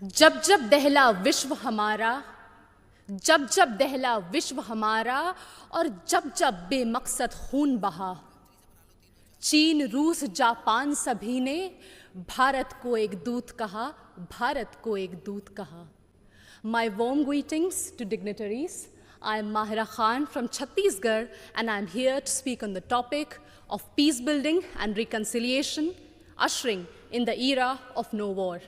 जब जब दहला विश्व हमारा, जब जब दहला विश्व हमारा, और जब जब बेमकसद खून बहा, चीन रूस जापान सभी ने भारत को एक दूत कहा, भारत को एक दूत कहा. My warm greetings to dignitaries. I am Mahira Khan from Chhattisgarh, and I am here to speak on the topic of peace building and reconciliation, ushering in the era of no war.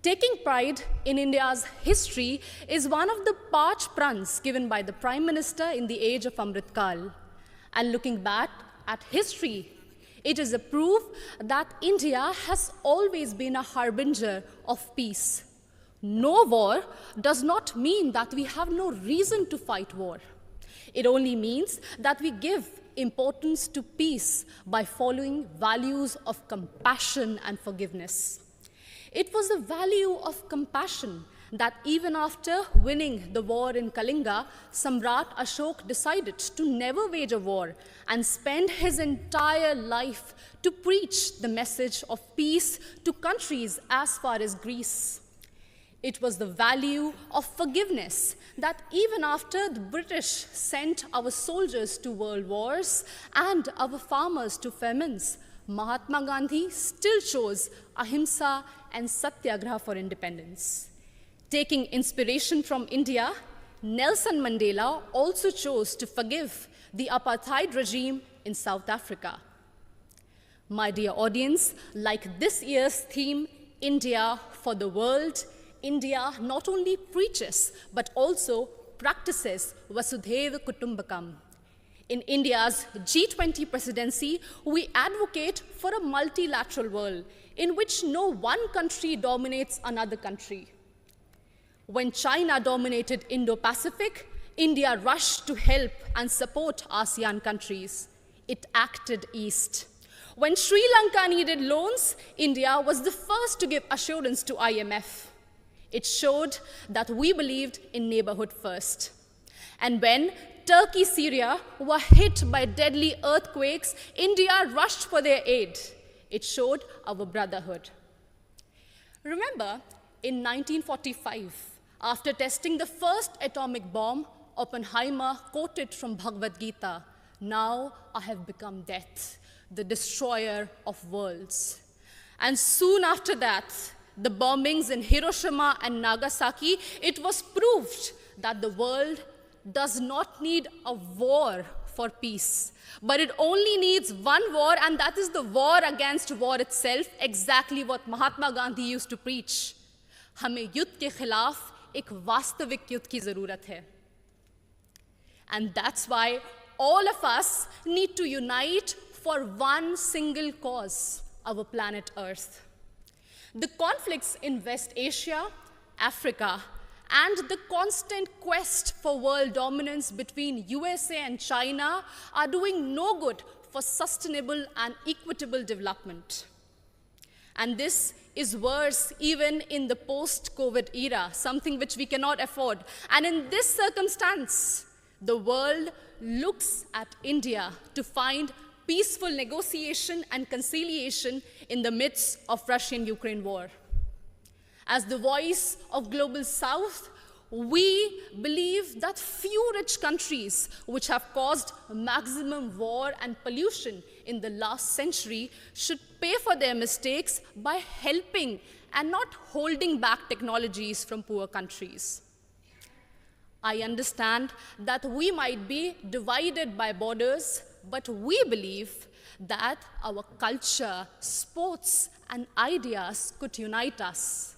Taking pride in India's history is one of the parch prans given by the Prime Minister in the age of Amrit Kal. And looking back at history, it is a proof that India has always been a harbinger of peace. No war does not mean that we have no reason to fight war. It only means that we give importance to peace by following values of compassion and forgiveness. It was the value of compassion that even after winning the war in Kalinga, Samrat Ashok decided to never wage a war and spend his entire life to preach the message of peace to countries as far as Greece. It was the value of forgiveness that even after the British sent our soldiers to world wars and our farmers to famines, Mahatma Gandhi still chose ahimsa and satyagraha for independence. Taking inspiration from India, Nelson Mandela also chose to forgive the apartheid regime in South Africa. My dear audience, like this year's theme, India for the World, India not only preaches but also practices Vasudhaiva Kutumbakam. In India's G20 presidency, we advocate for a multilateral world in which no one country dominates another country. When China dominated Indo-Pacific, India rushed to help and support ASEAN countries. It acted east. When Sri Lanka needed loans, India was the first to give assurance to IMF. It showed that we believed in neighborhood first. And when Turkey, Syria were hit by deadly earthquakes, India rushed for their aid. It showed our brotherhood. Remember, in 1945, after testing the first atomic bomb, Oppenheimer quoted from Bhagavad Gita, "Now I have become death, the destroyer of worlds." And soon after that, the bombings in Hiroshima and Nagasaki, it was proved that the world does not need a war for peace, but it only needs one war, and that is the war against war itself, exactly what Mahatma Gandhi used to preach. हमें युद्ध के खिलाफ एक वास्तविक युद्ध की ज़रूरत है. And that's why all of us need to unite for one single cause, our planet Earth. The conflicts in West Asia, Africa, and the constant quest for world dominance between USA and China are doing no good for sustainable and equitable development. And this is worse even in the post-COVID era, something which we cannot afford. And in this circumstance, the world looks at India to find peaceful negotiation and conciliation in the midst of Russian-Ukraine war. As the voice of Global South, we believe that few rich countries which have caused maximum war and pollution in the last century should pay for their mistakes by helping and not holding back technologies from poor countries. I understand that we might be divided by borders, but we believe that our culture, sports, and ideas could unite us.